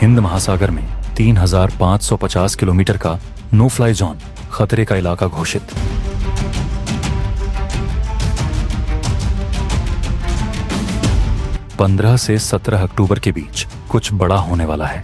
हिंद महासागर में 3,550 किलोमीटर का नो फ्लाई जोन, खतरे का इलाका घोषित। पंद्रह से 17 अक्टूबर के बीच कुछ बड़ा होने वाला है।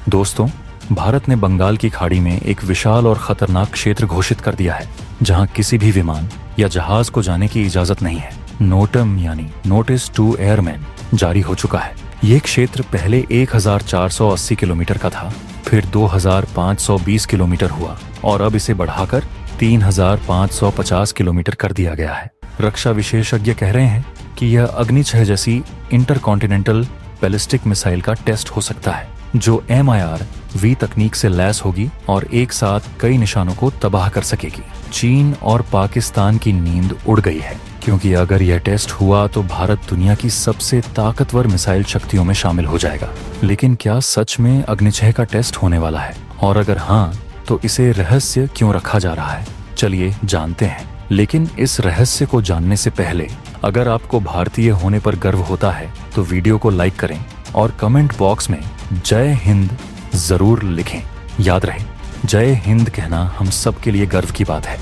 दोस्तों, भारत ने बंगाल की खाड़ी में एक विशाल और खतरनाक क्षेत्र घोषित कर दिया है, जहां किसी भी विमान या जहाज को जाने की इजाजत नहीं है। नोटम यानी नोटिस टू एयरमैन जारी हो चुका है। ये क्षेत्र पहले 1,480 किलोमीटर का था, फिर 2,520 किलोमीटर हुआ और अब इसे बढ़ाकर 3,550 किलोमीटर कर दिया गया है। रक्षा विशेषज्ञ कह रहे हैं कि यह अग्नि 6 जैसी इंटरकॉन्टिनेंटल बैलिस्टिक मिसाइल का टेस्ट हो सकता है, जो MIRV तकनीक से लैस होगी और एक साथ कई निशानों को तबाह कर सकेगी। चीन और पाकिस्तान की नींद उड़ गई है, क्योंकि अगर यह टेस्ट हुआ तो भारत दुनिया की सबसे ताकतवर मिसाइल शक्तियों में शामिल हो जाएगा। लेकिन क्या सच में अग्नि 6 का टेस्ट होने वाला है? और अगर हाँ, तो इसे रहस्य क्यों रखा जा रहा है? चलिए जानते हैं। लेकिन इस रहस्य को जानने से पहले, अगर आपको भारतीय होने पर गर्व होता है तो वीडियो को लाइक करें और कमेंट बॉक्स में जय हिंद जरूर लिखें। याद रहे, जय हिंद कहना हम सब के लिए गर्व की बात है।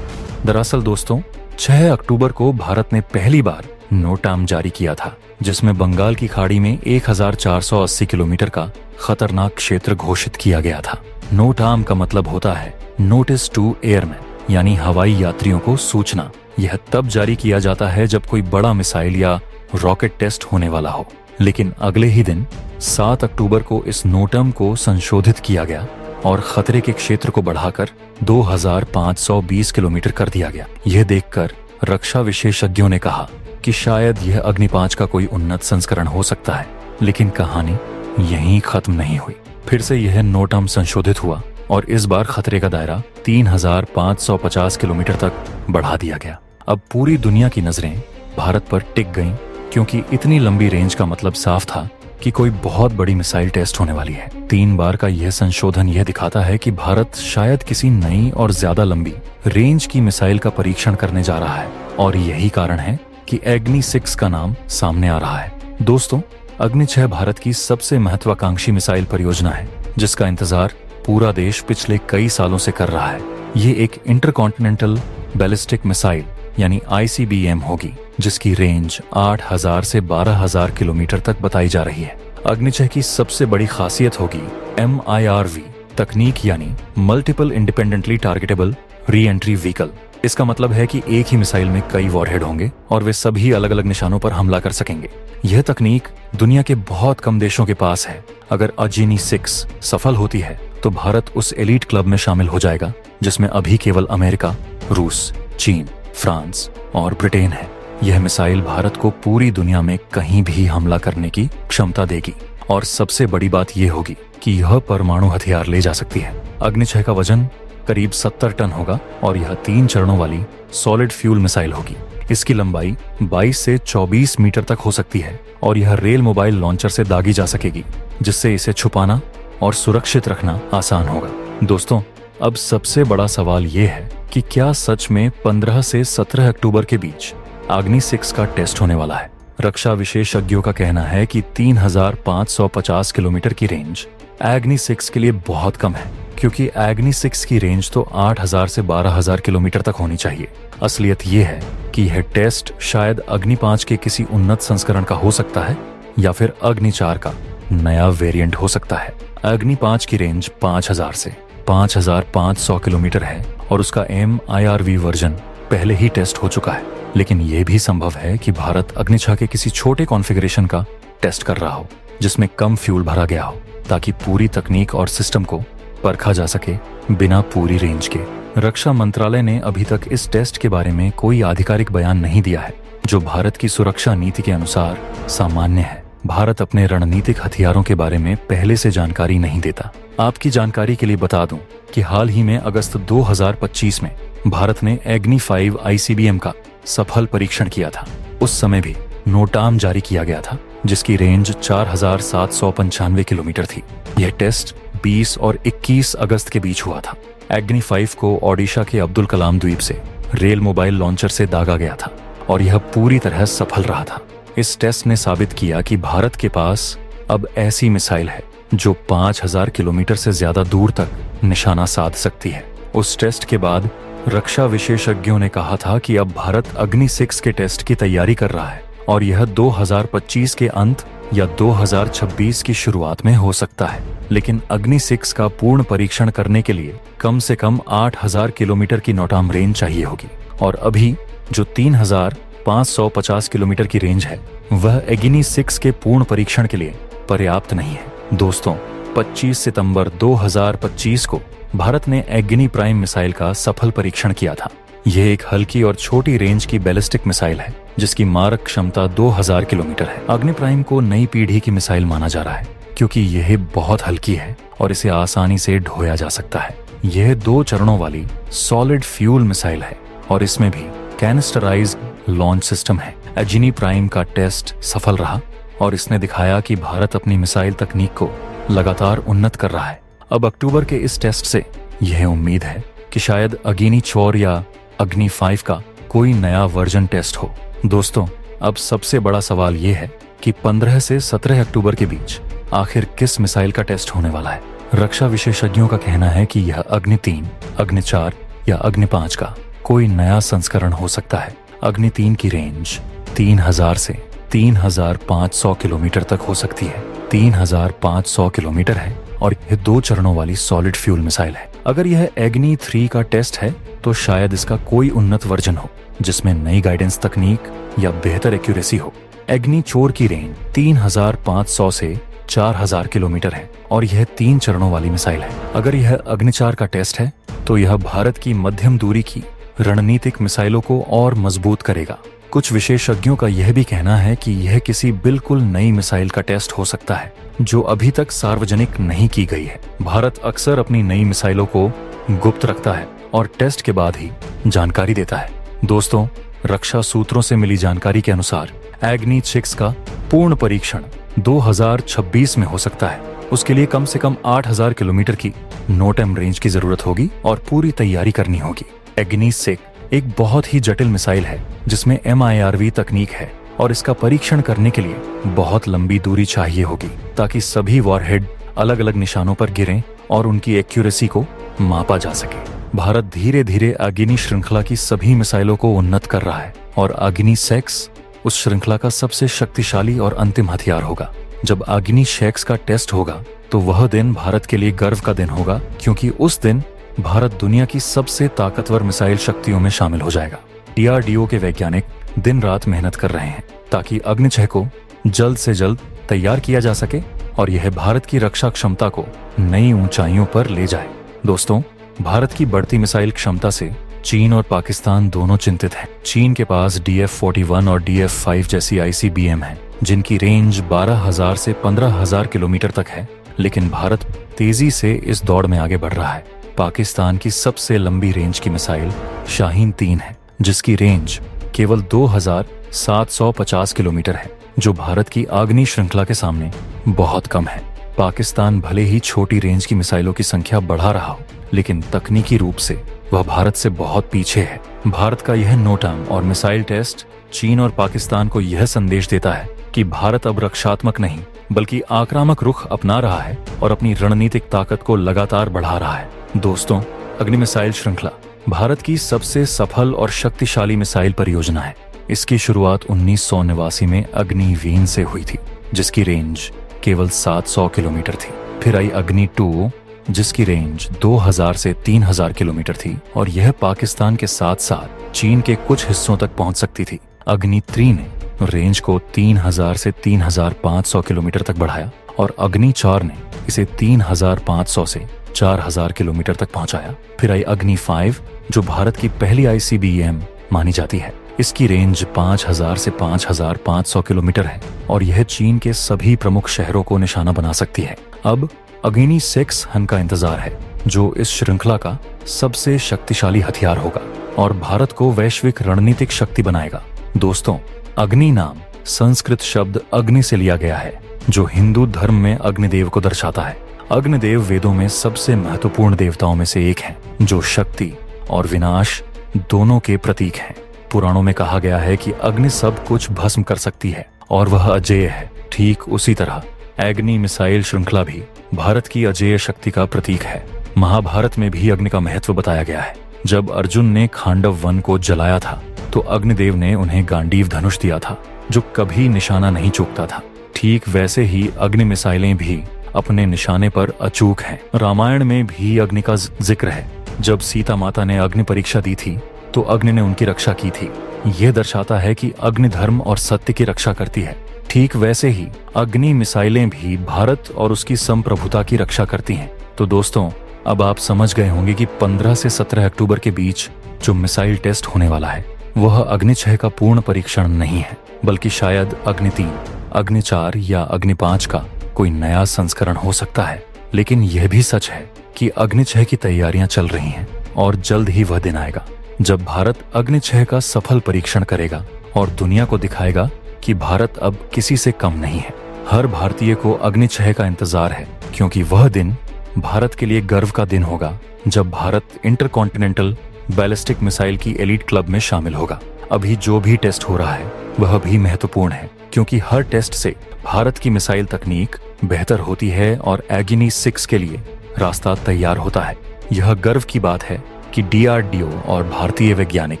दरअसल दोस्तों, 6 अक्टूबर को भारत ने पहली बार नोटाम जारी किया था, जिसमें बंगाल की खाड़ी में 1,480 किलोमीटर का खतरनाक क्षेत्र घोषित किया गया था। नोटाम का मतलब होता है नोटिस टू एयरमैन, यानी हवाई यात्रियों को सूचना। यह तब जारी किया जाता है जब कोई बड़ा मिसाइल या रॉकेट टेस्ट होने वाला हो। लेकिन अगले ही दिन 7 अक्टूबर को इस नोटम को संशोधित किया गया और खतरे के क्षेत्र को बढ़ाकर 2,520 किलोमीटर कर दिया गया। यह देखकर रक्षा विशेषज्ञों ने कहा कि शायद यह अग्नि 5 का कोई उन्नत संस्करण हो सकता है। लेकिन कहानी यहीं खत्म नहीं हुई। फिर से यह नोटम संशोधित हुआ और इस बार खतरे का दायरा 3,550 किलोमीटर तक बढ़ा दिया गया। अब पूरी दुनिया की नजरें भारत पर टिक गईं, क्योंकि इतनी लंबी रेंज का मतलब साफ था कि कोई बहुत बड़ी मिसाइल टेस्ट होने वाली है। 3 बार का यह संशोधन यह दिखाता है कि भारत शायद किसी नई और ज्यादा लंबी रेंज की मिसाइल का परीक्षण करने जा रहा है, और यही कारण है कि अग्नि 6 का नाम सामने आ रहा है। दोस्तों, अग्नि 6 भारत की सबसे महत्वाकांक्षी मिसाइल परियोजना है, जिसका इंतजार पूरा देश पिछले कई सालों से कर रहा है। ये एक इंटरकॉन्टिनेंटल बैलिस्टिक मिसाइल यानी ICBM होगी, जिसकी रेंज 8,000 से 12,000 किलोमीटर तक बताई जा रही है। अग्नि 6 की सबसे बड़ी खासियत होगी MIRV तकनीक, यानी multiple independently targetable re entry vehicle. इसका मतलब है कि एक ही मिसाइल में कई वॉरहेड होंगे और वे सभी अलग अलग निशानों पर हमला कर सकेंगे। यह तकनीक दुनिया के बहुत कम देशों के पास है। अगर अग्नि 6 सफल होती है तो भारत उस एलीट क्लब में शामिल हो जाएगा, जिसमें अभी केवल अमेरिका, रूस, चीन, फ्रांस और ब्रिटेन है। यह मिसाइल भारत को पूरी दुनिया में कहीं भी हमला करने की क्षमता देगी, और सबसे बड़ी बात यह होगी कि यह परमाणु हथियार ले जा सकती है। अग्नि 6 का वजन करीब 70 टन होगा और यह 3 चरणों वाली सॉलिड फ्यूल मिसाइल होगी। इसकी लंबाई 22 से 24 मीटर तक हो सकती है और यह रेल मोबाइल लॉन्चर से दागी जा सकेगी, जिससे इसे छुपाना और सुरक्षित रखना आसान होगा। दोस्तों, अब सबसे बड़ा सवाल ये है कि क्या सच में 15 से 17 अक्टूबर के बीच अग्नि 6 का टेस्ट होने वाला है? रक्षा विशेषज्ञों का कहना है कि 3,550 किलोमीटर की रेंज अग्नि 6 के लिए बहुत कम है, क्योंकि अग्नि 6 की रेंज तो 8,000 से 12,000 किलोमीटर तक होनी चाहिए। असलियत ये है कि यह टेस्ट शायद अग्नि 5 के किसी उन्नत संस्करण का हो सकता है, या फिर अग्नि 4 का नया वेरिएंट हो सकता है। अग्नि 5 की रेंज 5,000 से 5,500 किलोमीटर है और उसका MIRV वर्जन पहले ही टेस्ट हो चुका है। लेकिन यह भी संभव है कि भारत अग्नि 6 के किसी छोटे कॉन्फ़िगरेशन का टेस्ट कर रहा हो, जिसमें कम फ्यूल भरा गया हो, ताकि पूरी तकनीक और सिस्टम को परखा जा सके बिना पूरी रेंज के। रक्षा मंत्रालय ने अभी तक इस टेस्ट के बारे में कोई आधिकारिक बयान नहीं दिया है, जो भारत की सुरक्षा नीति के अनुसार सामान्य है। भारत अपने रणनीतिक हथियारों के बारे में पहले से जानकारी नहीं देता। आपकी जानकारी के लिए बता दूं कि हाल ही में अगस्त 2025 में भारत ने अग्नि 5 ICBM का सफल परीक्षण किया था। उस समय भी नोटाम जारी किया गया था, जिसकी रेंज 4,795 किलोमीटर थी। यह टेस्ट 20 और 21 अगस्त के बीच हुआ था। अग्नि 5 को ओडिशा के अब्दुल कलाम द्वीप से रेल मोबाइल लॉन्चर से दागा गया था और यह पूरी तरह सफल रहा था। इस टेस्ट ने साबित किया कि भारत के पास अब ऐसी मिसाइल है जो 5000 किलोमीटर से ज्यादा दूर तक निशाना साध सकती है। उस टेस्ट के बाद रक्षा विशेषज्ञों ने कहा था कि अब भारत अग्नि 6 के टेस्ट की तैयारी कर रहा है और यह 2025 के अंत या 2026 की शुरुआत में हो सकता है। लेकिन अग्नि 6 का पूर्ण परीक्षण करने के लिए कम से कम 8000 किलोमीटर की नौटाम रेंज चाहिए होगी और अभी जो 3550 किलोमीटर की रेंज है वह अग्नि 6 के पूर्ण परीक्षण के लिए पर्याप्त नहीं है। दोस्तों, 25 सितंबर 2025 को भारत ने अग्नि प्राइम मिसाइल का सफल परीक्षण किया था। यह एक हल्की और छोटी रेंज की बैलिस्टिक मिसाइल है जिसकी मारक क्षमता 2000 किलोमीटर है। अग्नि प्राइम को नई पीढ़ी की मिसाइल माना जा रहा है क्योंकि यह बहुत हल्की है और इसे आसानी से ढोया जा सकता है। यह 2 चरणों वाली सॉलिड फ्यूल मिसाइल है और इसमें भी कैनिस्टराइज्ड लॉन्च सिस्टम है। अग्नि प्राइम का टेस्ट सफल रहा और इसने दिखाया कि भारत अपनी मिसाइल तकनीक को लगातार उन्नत कर रहा है। अब अक्टूबर के इस टेस्ट से यह उम्मीद है कि शायद अग्नि 4 या अग्नि 5 का कोई नया वर्जन टेस्ट हो। दोस्तों, अब सबसे बड़ा सवाल यह है कि 15 से 17 अक्टूबर के बीच आखिर किस मिसाइल का टेस्ट होने वाला है। रक्षा विशेषज्ञों का कहना है कि यह अग्नि 3, अग्नि 4 या अग्नि 5 का कोई नया संस्करण हो सकता है। अग्नि 3 की रेंज 3000 से 3500 किलोमीटर तक हो सकती है। 3500 किलोमीटर है और यह 2 चरणों वाली सॉलिड फ्यूल मिसाइल है। अगर यह अग्नि 3 का टेस्ट है तो शायद इसका कोई उन्नत वर्जन हो जिसमें नई गाइडेंस तकनीक या बेहतर एक्यूरेसी हो। अग्नि 4 की रेंज 3500 से 4000 किलोमीटर है और यह 3 चरणों वाली मिसाइल है। अगर यह अग्नि 4 का टेस्ट है तो यह भारत की मध्यम दूरी की रणनीतिक मिसाइलों को और मजबूत करेगा। कुछ विशेषज्ञों का यह भी कहना है कि यह किसी बिल्कुल नई मिसाइल का टेस्ट हो सकता है जो अभी तक सार्वजनिक नहीं की गई है। भारत अक्सर अपनी नई मिसाइलों को गुप्त रखता है और टेस्ट के बाद ही जानकारी देता है। दोस्तों, रक्षा सूत्रों से मिली जानकारी के अनुसार अग्नि 6 का पूर्ण परीक्षण 2026 में हो सकता है। उसके लिए कम से कम 8000 किलोमीटर की नोटम रेंज की जरूरत होगी और पूरी तैयारी करनी होगी। अग्नि 6 एक बहुत ही जटिल मिसाइल है जिसमें MIRV तकनीक है और इसका परीक्षण करने के लिए बहुत लंबी दूरी चाहिए होगी ताकि सभी वॉरहेड अलग अलग निशानों पर गिरें और उनकी एक्यूरेसी को मापा जा सके। भारत धीरे धीरे अग्नि श्रृंखला की सभी मिसाइलों को उन्नत कर रहा है और अग्नि 6 उस श्रृंखला का सबसे शक्तिशाली और अंतिम हथियार होगा। जब अग्नि 6 का टेस्ट होगा तो वह दिन भारत के लिए गर्व का दिन होगा क्योंकि उस दिन भारत दुनिया की सबसे ताकतवर मिसाइल शक्तियों में शामिल हो जाएगा। DRDO के वैज्ञानिक दिन रात मेहनत कर रहे हैं ताकि अग्नि 6 को जल्द से जल्द तैयार किया जा सके और यह भारत की रक्षा क्षमता को नई ऊंचाइयों पर ले जाए। दोस्तों, भारत की बढ़ती मिसाइल क्षमता से चीन और पाकिस्तान दोनों चिंतित हैं। चीन के पास DF-41 और DF-5 जैसी ICBM है जिनकी रेंज 12000 से 15000 किलोमीटर तक है, लेकिन भारत तेजी से इस दौड़ में आगे बढ़ रहा है। पाकिस्तान की सबसे लंबी रेंज की मिसाइल शाहीन 3 है जिसकी रेंज केवल 2750 किलोमीटर है, जो भारत की अग्नि श्रृंखला के सामने बहुत कम है। पाकिस्तान भले ही छोटी रेंज की मिसाइलों की संख्या बढ़ा रहा हो, लेकिन तकनीकी रूप से वह भारत से बहुत पीछे है। भारत का यह नोटम और मिसाइल टेस्ट चीन और पाकिस्तान को यह संदेश देता है कि भारत अब रक्षात्मक नहीं बल्कि आक्रामक रुख अपना रहा है और अपनी रणनीतिक ताकत को लगातार बढ़ा रहा है। दोस्तों, अग्नि मिसाइल श्रृंखला भारत की सबसे सफल और शक्तिशाली मिसाइल परियोजना है। इसकी शुरुआत 1989 में अग्निवीर से हुई थी जिसकी रेंज केवल 700 किलोमीटर थी। फिर आई अग्नि 2 जिसकी रेंज 2000 से 3000 किलोमीटर थी और यह पाकिस्तान के साथ साथ चीन के कुछ हिस्सों तक पहुंच सकती थी। अग्नि 3 ने रेंज को 3000 से 3500 किलोमीटर तक बढ़ाया और अग्नि 4 ने इसे 3500 से 4000 किलोमीटर तक पहुंचाया। फिर आई अग्नि 5 जो भारत की पहली ICBM मानी जाती है। इसकी रेंज 5000 से 5500 किलोमीटर है और यह चीन के सभी प्रमुख शहरों को निशाना बना सकती है। अब अग्नि 6 हन का इंतजार है जो इस श्रृंखला का सबसे शक्तिशाली हथियार होगा और भारत को वैश्विक रणनीतिक शक्ति बनाएगा। दोस्तों, अग्नि नाम संस्कृत शब्द अग्नि से लिया गया है जो हिंदू धर्म में अग्निदेव को दर्शाता है। अग्निदेव वेदों में सबसे महत्वपूर्ण देवताओं में से एक हैं जो शक्ति और विनाश दोनों के प्रतीक हैं। पुराणों में कहा गया है कि अग्नि सब कुछ भस्म कर सकती है और वह अजेय है। ठीक उसी तरह अग्नि मिसाइल श्रृंखला भी भारत की अजेय शक्ति का प्रतीक है। महाभारत में भी अग्नि का महत्व बताया गया है। जब अर्जुन ने खांडव वन को जलाया था तो अग्निदेव ने उन्हें गांडीव धनुष दिया था जो कभी निशाना नहीं चूकता था। ठीक वैसे ही अग्नि मिसाइलें भी अपने निशाने पर अचूक हैं। रामायण में भी अग्नि का जिक्र है। जब सीता माता ने अग्नि परीक्षा दी थी तो अग्नि ने उनकी रक्षा की थी। यह दर्शाता है कि अग्नि धर्म और सत्य की रक्षा करती है। ठीक वैसे ही अग्नि मिसाइलें भी भारत और उसकी संप्रभुता की रक्षा करती हैं। तो दोस्तों, अब आप समझ गए होंगे कि 15 से 17 अक्टूबर के बीच जो मिसाइल टेस्ट होने वाला है वह अग्नि 6 का पूर्ण परीक्षण नहीं है, बल्कि शायद अग्नि 3, अग्नि 4 या अग्नि 5 का कोई नया संस्करण हो सकता है। लेकिन यह भी सच है कि अग्नि 6 की तैयारियां चल रही हैं और जल्द ही वह दिन आएगा जब भारत अग्नि 6 का सफल परीक्षण करेगा और दुनिया को दिखाएगा कि भारत अब किसी से कम नहीं है। हर भारतीय को अग्नि 6 का इंतजार है, क्योंकि वह दिन भारत के लिए गर्व का दिन होगा जब भारत इंटरकॉन्टिनेंटल बैलिस्टिक मिसाइल की एलीट क्लब में शामिल होगा। अभी जो भी टेस्ट हो रहा है वह भी महत्वपूर्ण है, क्योंकि हर टेस्ट से भारत की मिसाइल तकनीक बेहतर होती है और अग्नि 6 के लिए रास्ता तैयार होता है। यह गर्व की बात है कि DRDO और भारतीय वैज्ञानिक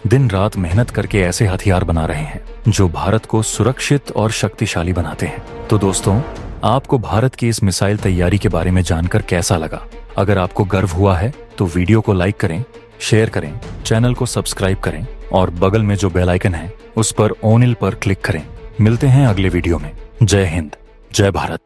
दिन रात मेहनत करके ऐसे हथियार बना रहे हैं जो भारत को सुरक्षित और शक्तिशाली बनाते हैं। तो दोस्तों, आपको भारत की इस मिसाइल तैयारी के बारे में जानकर कैसा लगा? अगर आपको गर्व हुआ है तो वीडियो को लाइक करें, शेयर करें, चैनल को सब्सक्राइब करें और बगल में जो बेल आइकन है उस पर ऑल पर क्लिक करें। मिलते हैं अगले वीडियो में। जय हिंद, जय भारत।